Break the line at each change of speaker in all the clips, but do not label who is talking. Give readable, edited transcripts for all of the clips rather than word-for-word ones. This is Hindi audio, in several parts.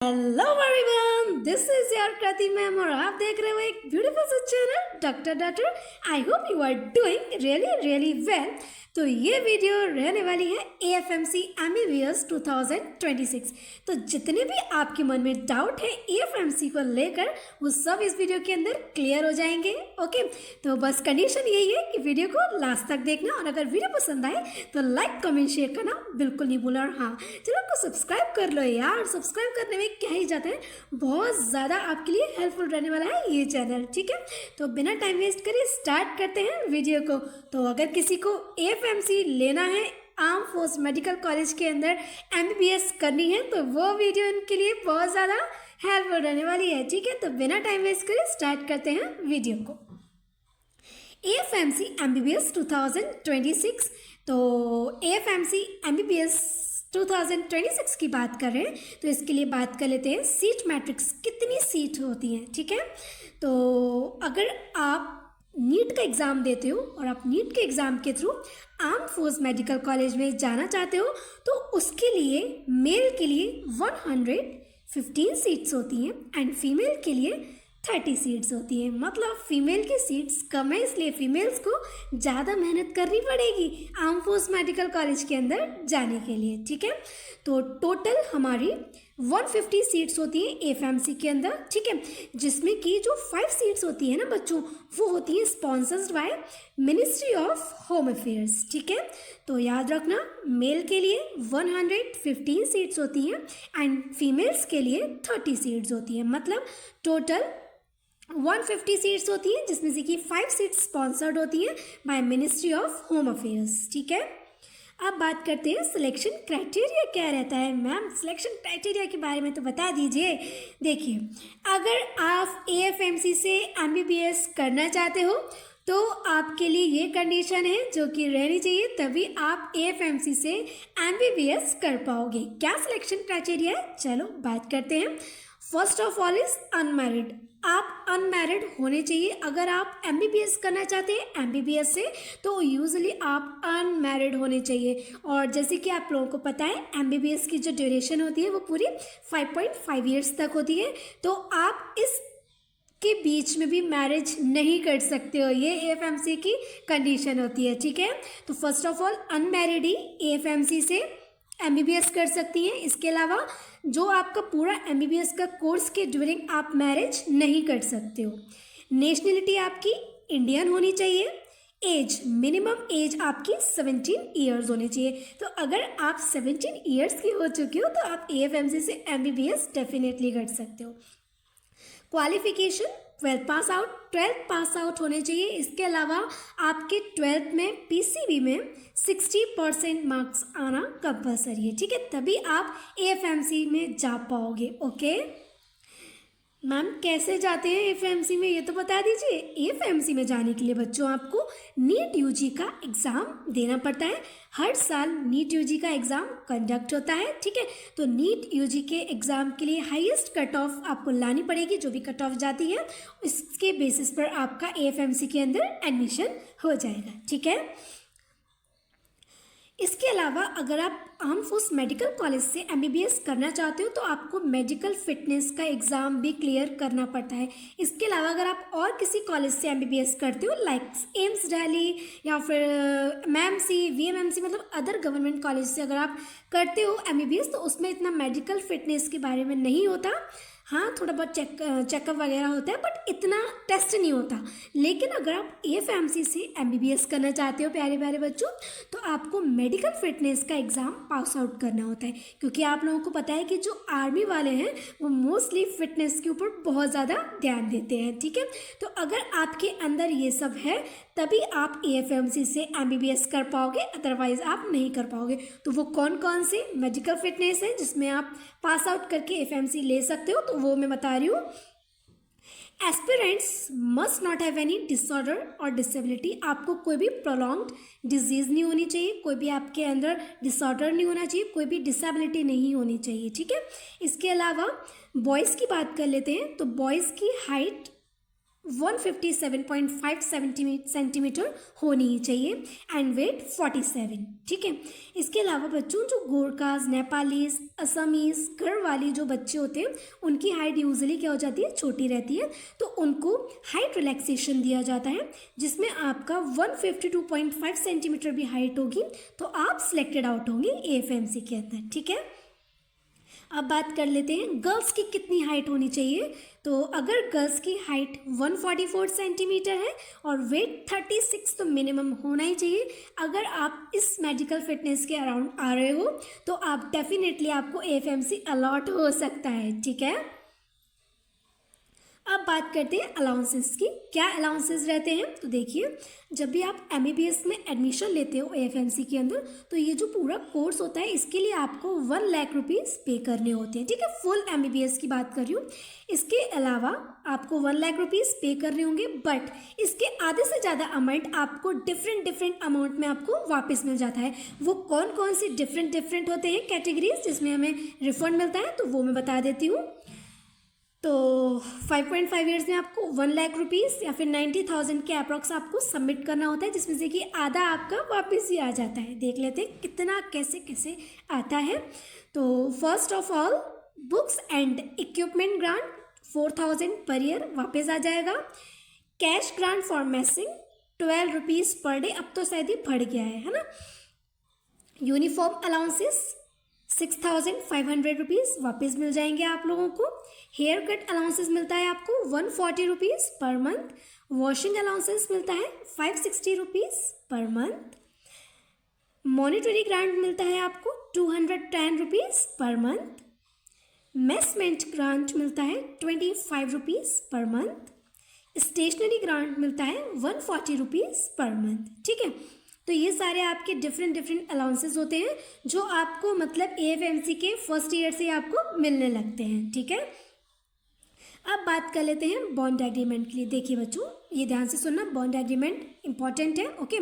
Hello everyone, this is your Kriti ma'am और आप देख रहे हो एक ब्यूटीफुल सा channel doctor. I hope you are doing really well. तो ये वीडियो रहने वाली है AFMC MBBS 2026। तो जितने भी आपके मन में डाउट है AFMC को लेकर वो सब इस वीडियो के अंदर क्लियर हो जाएंगे। ओके, तो बस कंडीशन यही है कि वीडियो को लास्ट तक देखना और अगर वीडियो पसंद आए तो लाइक कमेंट शेयर करना बिल्कुल नहीं भूलना। और हाँ, चलो आपको सब्सक्राइब कर लो यार। सब्सक्राइब करने में क्या ही जाता है, बहुत ज़्यादा आपके लिए हेल्पफुल रहने वाला है ये चैनल। ठीक है, तो बिना टाइम वेस्ट करे स्टार्ट करते हैं वीडियो को। तो अगर किसी को AFMC लेना है, आर्म फोर्स मेडिकल कॉलेज के अंदर MBBS करनी है, तो वो वीडियो उनके लिए बहुत ज़्यादा हेल्पफुल रहने वाली है। ठीक है, तो बिना टाइम वेस्ट करे स्टार्ट करते हैं वीडियो को। AFMC MBBS 2026। तो AFMC MBBS 2026 की बात कर रहे हैं, तो इसके लिए बात कर लेते हैं सीट मैट्रिक्स, कितनी सीट होती हैं। ठीक है, तो अगर आप नीट का एग्ज़ाम देते हो और आप नीट के एग्ज़ाम के through arm force medical college में जाना चाहते हो, तो उसके लिए मेल के लिए 115 सीट्स होती हैं एंड फीमेल के लिए 30 सीट्स होती हैं। मतलब फीमेल की सीट्स कम है, इसलिए फीमेल्स को ज़्यादा मेहनत करनी पड़ेगी आर्म फोर्स मेडिकल कॉलेज के अंदर जाने के लिए। ठीक है, तो टोटल हमारी 150 सीट्स होती हैं AFMC के अंदर। ठीक है, जिसमें कि जो 5 सीट्स होती है ना बच्चों, वो होती हैं sponsored by ministry of home affairs. ठीक है, तो याद रखना, मेल के लिए 115 सीट्स होती हैं एंड फीमेल्स के लिए 30 सीट्स होती हैं। मतलब टोटल 150 सीट्स होती हैं, जिसमें से कि 5 सीट्स स्पॉन्सर्ड होती हैं by ministry of home affairs. ठीक है, अब बात करते हैं सिलेक्शन क्राइटेरिया क्या रहता है। मैम, सिलेक्शन क्राइटेरिया के बारे में तो बता दीजिए। देखिए, अगर आप AFMC से MBBS करना चाहते हो तो आपके लिए ये कंडीशन है जो कि रहनी चाहिए, तभी आप AFMC से MBBS कर पाओगे। क्या सिलेक्शन क्राइटेरिया है, चलो बात करते हैं। First of all is unmarried. आप अनमैरिड होने चाहिए। अगर आप MBBS करना चाहते हैं MBBS से, तो यूजुअली आप अनमैरिड होने चाहिए। और जैसे कि आप लोगों को पता है, MBBS की जो ड्यूरेशन होती है वो पूरी 5.5 ईयर्स तक होती है, तो आप इस के बीच में भी मैरिज नहीं कर सकते हो। ये AFMC की कंडीशन होती है। ठीक है, तो first of all unmarried he AFMC से MBBS कर सकती हैं। इसके अलावा जो आपका पूरा MBBS का कोर्स के ड्यूरिंग आप मैरिज नहीं कर सकते हो। नेशनलिटी आपकी इंडियन होनी चाहिए। एज, मिनिमम एज आपकी 17 ईयर्स होनी चाहिए। तो अगर आप 17 ईयर्स की हो चुके हो तो आप AFMC से MBBS डेफिनेटली कर सकते हो। क्वालिफिकेशन 12th पास आउट होने चाहिए। इसके अलावा आपके 12th में PCB में 60% मार्क्स आना कंपलसरी है। ठीक है, तभी आप AFMC में जा पाओगे। ओके मैम, कैसे जाते हैं AFMC में ये तो बता दीजिए। AFMC में जाने के लिए बच्चों आपको नीट UG का एग्ज़ाम देना पड़ता है। हर साल नीट UG का एग्ज़ाम कंडक्ट होता है। ठीक है, तो नीट UG के एग्ज़ाम के लिए हाईएस्ट कट ऑफ आपको लानी पड़ेगी। जो भी कट ऑफ जाती है इसके बेसिस पर आपका AFMC के अंदर एडमिशन हो जाएगा। ठीक है, इसके अलावा अगर आप आर्म फोर्स मेडिकल कॉलेज से MBBS करना चाहते हो तो आपको मेडिकल फिटनेस का एग्ज़ाम भी क्लियर करना पड़ता है। इसके अलावा अगर आप और किसी कॉलेज से MBBS करते हो, लाइक एम्स दिल्ली या फिर MMC VMMC, मतलब अदर गवर्नमेंट कॉलेज से अगर आप करते हो MBBS, तो उसमें इतना मेडिकल फिटनेस के बारे में नहीं होता। हाँ, थोड़ा बहुत चेकअप वगैरह होता है, बट इतना टेस्ट नहीं होता। लेकिन अगर आप AFMC से MBBS करना चाहते हो प्यारे प्यारे बच्चों, तो आपको मेडिकल फिटनेस का एग्ज़ाम पास आउट करना होता है। क्योंकि आप लोगों को पता है कि जो आर्मी वाले हैं वो मोस्टली फिटनेस के ऊपर बहुत ज़्यादा ध्यान देते हैं। ठीक है, तो अगर आपके अंदर ये सब है तभी आप AFMC से MBBS कर पाओगे, अदरवाइज़ आप नहीं कर पाओगे। तो वो कौन कौन से मेडिकल फिटनेस है जिसमें आप पास आउट करके AFMC ले सकते हो, तो वो मैं बता रही हूँ। Aspirants must not have any disorder और डिसेबिलिटी। आपको कोई भी प्रोलॉन्ग्ड डिजीज़ नहीं होनी चाहिए, कोई भी आपके अंदर डिसऑर्डर नहीं होना चाहिए, कोई भी डिसेबिलिटी नहीं होनी चाहिए। ठीक है, इसके अलावा बॉयज़ की बात कर लेते हैं। तो बॉयज़ की हाइट 157.5 सेंटीमीटर होनी ही चाहिए एंड वेट 47। ठीक है। इसके अलावा बच्चों जो गोरखास, नेपालीज, असमीज, गढ़वाली जो बच्चे होते हैं उनकी हाइट यूजुअली क्या हो जाती है, छोटी रहती है, तो उनको हाइट रिलैक्सेशन दिया जाता है जिसमें आपका 152.5 सेंटीमीटर भी हाइट होगी तो आप सिलेक्टेड आउट होंगे AFMC के अंदर। ठीक है। अब बात कर लेते हैं गर्ल्स की कितनी हाइट होनी चाहिए। तो अगर गर्ल्स की हाइट 144 सेंटीमीटर है और वेट 36 तो मिनिमम होना ही चाहिए। अगर आप इस मेडिकल फिटनेस के अराउंड आ रहे हो तो आप डेफिनेटली आपको AFMC अलॉट हो सकता है। ठीक है। अब बात करते हैं अलाउंसेस की। क्या अलाउंसेस रहते हैं, तो देखिए जब भी आप MBBS में एडमिशन लेते हो AFMC के अंदर तो ये जो पूरा कोर्स होता है इसके लिए आपको 1 लाख रुपीज़ पे करने होते हैं। ठीक है, फुल MBBS की बात कर रही हूँ। इसके अलावा आपको 1 लाख रुपीज़ पे करने होंगे, बट इसके आधे से ज़्यादा अमाउंट आपको डिफरेंट अमाउंट में आपको वापस मिल जाता है। वो कौन कौन से डिफरेंट होते हैं कैटेगरीज जिसमें हमें रिफंड मिलता है, तो वो मैं बता देती हूँ। तो 5.5 ईयर्स में आपको 1 लाख रुपीज़ या फिर 90,000 के अप्रॉक्स आपको सबमिट करना होता है, जिसमें से कि आधा आपका वापस ही आ जाता है। देख लेते हैं कितना कैसे आता है। तो first of all books and equipment grant 4,000 per year वापस आ जाएगा। Cash grant for messing 12 rupees per day, अब तो शायद ही बढ़ गया है ना। यूनिफॉर्म अलाउंसेस 6,500 रुपीज़ वापस मिल जाएंगे आप लोगों को। हेयर कट अलाउंसेस मिलता है आपको 140 rupees per month. Washing allowances मिलता है 560 rupees per month. Monetary grant मिलता है आपको 210 रुपीज़ पर मंथ। मेसमेंट ग्रांट मिलता है 25 rupees per month. Stationery grant मिलता है 140 रुपीज़ पर मंथ। ठीक है, तो ये सारे आपके डिफरेंट अलाउंसेस होते हैं जो आपको मतलब AFMC के फर्स्ट ईयर से आपको मिलने लगते हैं। ठीक है। अब बात कर लेते हैं बॉन्ड एग्रीमेंट के लिए। देखिए बच्चों ये ध्यान से सुनना, बॉन्ड एग्रीमेंट इंपॉर्टेंट है। ओके,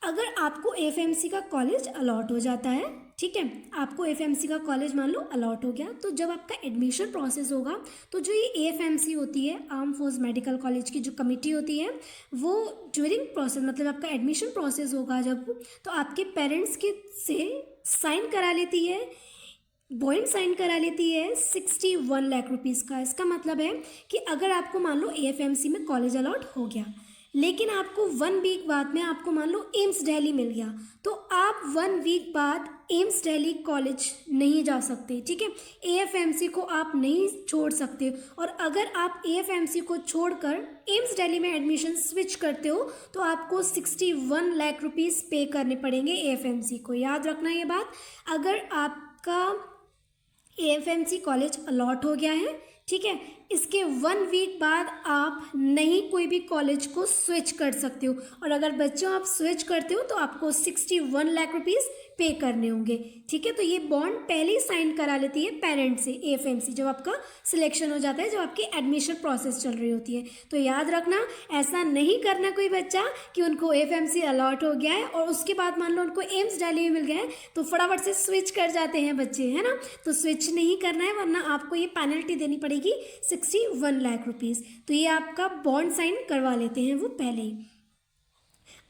अगर आपको AFMC का कॉलेज अलॉट हो जाता है, ठीक है, आपको AFMC का कॉलेज मान लो अलॉट हो गया, तो जब आपका एडमिशन प्रोसेस होगा तो जो ये AFMC होती है, आर्म फोर्स मेडिकल कॉलेज की जो कमेटी होती है, वो ड्यूरिंग प्रोसेस मतलब आपका एडमिशन प्रोसेस होगा जब, तो आपके पेरेंट्स के से साइन करा लेती है, बॉन्ड साइन करा लेती है 61 लाख रुपीज़ का। इसका मतलब है कि अगर आपको मान लो AFMC में कॉलेज अलॉट हो गया, लेकिन आपको 1 वीक बाद में आपको मान लो एम्स दिल्ली मिल गया, तो आप 1 वीक बाद एम्स दिल्ली कॉलेज नहीं जा सकते। ठीक है, AFMC को आप नहीं छोड़ सकते, और अगर आप AFMC को छोड़कर एम्स दिल्ली में एडमिशन स्विच करते हो तो आपको 61 लाख रुपीज़ पे करने पड़ेंगे AFMC को। याद रखना ये बात। अगर आपका AFMC कॉलेज अलॉट हो गया है, ठीक है, इसके 1 वीक बाद आप नहीं कोई भी कॉलेज को स्विच कर सकते हो, और अगर बच्चों आप स्विच करते हो तो आपको 61 लाख रुपीज़ पे करने होंगे। ठीक है, तो ये बॉन्ड पहले ही साइन करा लेती है पेरेंट्स से AFMC जब आपका सिलेक्शन हो जाता है, जब आपकी एडमिशन प्रोसेस चल रही होती है। तो याद रखना, ऐसा नहीं करना कोई बच्चा कि उनको AFMC अलॉट हो गया है और उसके बाद मान लो उनको एम्स दिल्ली में मिल गया है तो फटाफट से स्विच कर जाते हैं बच्चे, है ना। तो स्विच नहीं करना है, वरना आपको ये पेनल्टी देनी पड़ेगी 61 लाख रुपीज़। तो ये आपका बॉन्ड साइन करवा लेते हैं वो पहले ही।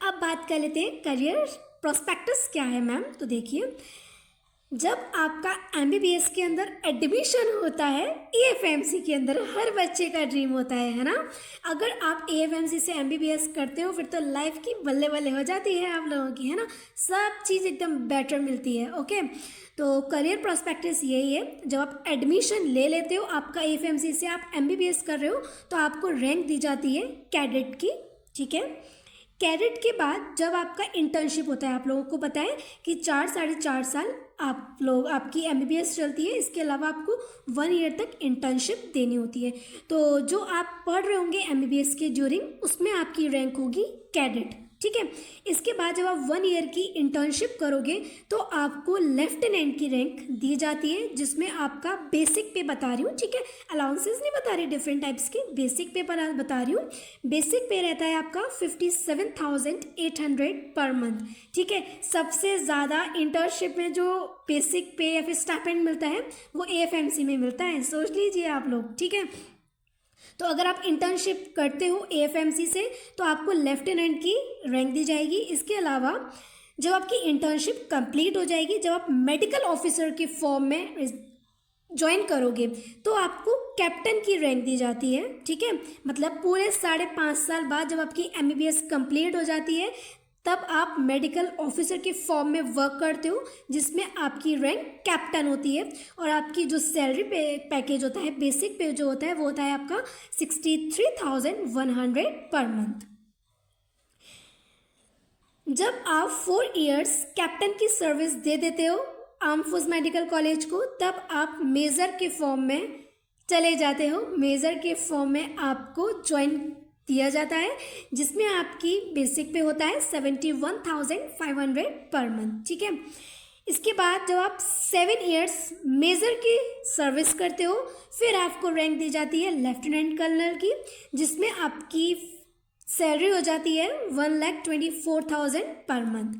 अब बात कर लेते हैं करियर प्रोस्पेक्टस क्या है मैम। तो देखिए, जब आपका MBBS के अंदर एडमिशन होता है, AFMC के अंदर हर बच्चे का ड्रीम होता है ना। अगर आप AFMC से MBBS करते हो फिर तो लाइफ की बल्ले बल्ले हो जाती है आप लोगों की, है ना। सब चीज़ एकदम बेटर मिलती है। ओके, तो करियर प्रोस्पेक्टस यही है, जब आप एडमिशन ले लेते हो आपका AFMC से, आप MBBS कर रहे हो तो आपको रैंक दी जाती है कैडेट की। ठीक है, कैडेट के बाद जब आपका इंटर्नशिप होता है, आप लोगों को पता है कि 4-4.5 साल आप लोग आपकी MBBS चलती है, इसके अलावा आपको 1 ईयर तक इंटर्नशिप देनी होती है। तो जो आप पढ़ रहे होंगे MBBS के ड्यूरिंग, उसमें आपकी रैंक होगी कैडेट। ठीक है, इसके बाद जब आप 1 ईयर की इंटर्नशिप करोगे तो आपको लेफ्टिनेंट की रैंक दी जाती है, जिसमें आपका बेसिक पे बता रही हूँ, ठीक है, अलाउंसेस नहीं बता रही, डिफरेंट टाइप्स के बेसिक पे बता रही हूँ। बेसिक पे रहता है आपका 57,800 पर मंथ। ठीक है, सबसे ज़्यादा इंटर्नशिप में जो बेसिक पे या फिर स्टाइपेंड मिलता है वो AFMC में मिलता है, सोच लीजिए आप लोग। ठीक है, तो अगर आप इंटर्नशिप करते हो AFMC से तो आपको लेफ्टिनेंट की रैंक दी जाएगी। इसके अलावा जब आपकी इंटर्नशिप कंप्लीट हो जाएगी, जब आप मेडिकल ऑफिसर के फॉर्म में ज्वाइन करोगे तो आपको कैप्टन की रैंक दी जाती है। ठीक है, मतलब पूरे 5.5 साल बाद जब आपकी MBBS कंप्लीट हो जाती है तब आप मेडिकल ऑफिसर के फॉर्म में वर्क करते हो, जिसमें आपकी रैंक कैप्टन होती है। और आपकी जो सैलरी पैकेज होता है, बेसिक पे जो होता है वो होता है आपका 63,100 पर मंथ। जब आप 4 इयर्स कैप्टन की सर्विस दे देते हो आर्म फोर्स मेडिकल कॉलेज को, तब आप मेजर के फॉर्म में चले जाते हो। मेजर के फॉर्म में आपको ज्वाइन दिया जाता है, जिसमें आपकी बेसिक पे होता है 71,500 पर मंथ। ठीक है, इसके बाद जब आप 7 इयर्स मेजर की सर्विस करते हो फिर आपको रैंक दी जाती है लेफ्टिनेंट कर्नल की, जिसमें आपकी सैलरी हो जाती है 1,24,000 पर मंथ।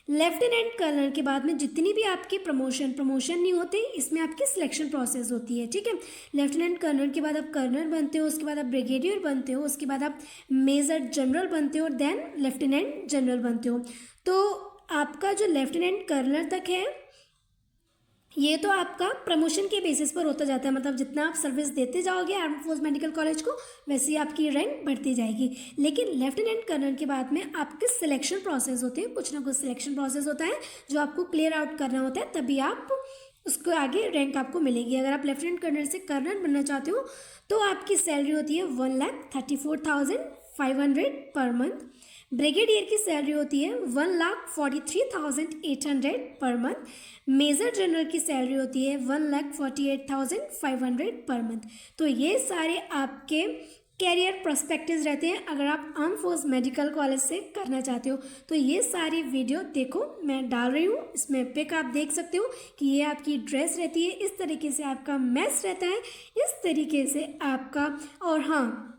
लेफ्टिनेंट कर्नल के बाद में जितनी भी आपकी प्रमोशन नहीं होते, इसमें आपकी सिलेक्शन प्रोसेस होती है। ठीक है, लेफ्टिनेंट कर्नल के बाद आप कर्नल बनते हो, उसके बाद आप ब्रिगेडियर बनते हो, उसके बाद आप मेजर जनरल बनते हो, देन लेफ्टिनेंट जनरल बनते हो। तो आपका जो लेफ्टिनेंट कर्नल तक है ये तो आपका प्रमोशन के बेसिस पर होता जाता है, मतलब जितना आप सर्विस देते जाओगे आर्म फोर्स मेडिकल कॉलेज को वैसे ही आपकी रैंक बढ़ती जाएगी। लेकिन लेफ्टिनेंट कर्नल के बाद में आपके सिलेक्शन प्रोसेस होते हैं, कुछ ना कुछ सिलेक्शन प्रोसेस होता है जो आपको क्लियर आउट करना होता है, तभी आप उसको आगे रैंक आपको मिलेगी। अगर आप लेफ्टिनेंट कर्नल से कर्नल बनना चाहते हो तो आपकी सैलरी होती है 1,34,500 पर मंथ। ब्रिगेडियर की सैलरी होती है 1,43,800 पर मंथ। मेजर जनरल की सैलरी होती है 1,48,500 पर मंथ। तो ये सारे आपके कैरियर प्रोस्पेक्टिव्स रहते हैं अगर आप आर्म फोर्स मेडिकल कॉलेज से करना चाहते हो। तो ये सारी वीडियो देखो, मैं डाल रही हूँ, इसमें पिक आप देख सकते हो कि ये आपकी ड्रेस रहती है, इस तरीके से आपका मैस रहता है, इस तरीके से आपका। और हाँ,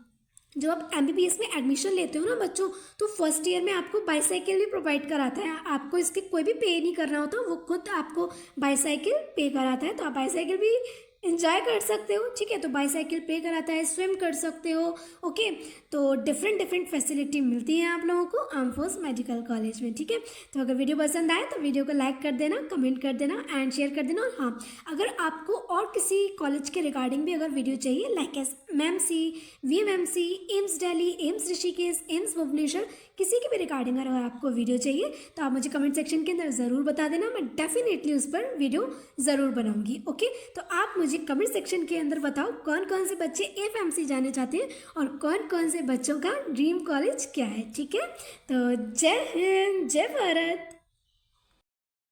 जब आप MBBS में एडमिशन लेते हो ना बच्चों, तो फर्स्ट ईयर में आपको बाईसाइकिल भी प्रोवाइड कराता है। आपको इसके कोई भी पे नहीं करना होता, वो खुद आपको बाईसाइकिल पे कराता है। तो आप बाईसाइकिल भी इंजॉय कर सकते हो। ठीक है, तो बाईसाइकिल पे कराता है, स्विम कर सकते हो। ओके, तो डिफरेंट फैसिलिटी मिलती है आप लोगों को आर्म फोर्स मेडिकल कॉलेज में। ठीक है, तो अगर वीडियो पसंद आए तो वीडियो को लाइक कर देना, कमेंट कर देना एंड शेयर कर देना। और हाँ, अगर आपको और किसी कॉलेज के रिगार्डिंग भी अगर वीडियो चाहिए like MMC, VMMC, AIIMS Delhi, AIIMS Rishikesh, AIIMS Bhubaneswar, किसी की भी रिगार्डिंग अगर आपको वीडियो चाहिए तो आप मुझे कमेंट सेक्शन के अंदर ज़रूर बता देना, मैं डेफिनेटली उस पर वीडियो ज़रूर बनाऊंगी। ओके, तो आप मुझे कमेंट सेक्शन के अंदर बताओ कौन कौन से बच्चे AFMC जाने चाहते हैं और कौन कौन से बच्चों का ड्रीम कॉलेज क्या है। ठीक है, तो जय हिंद, जय भारत।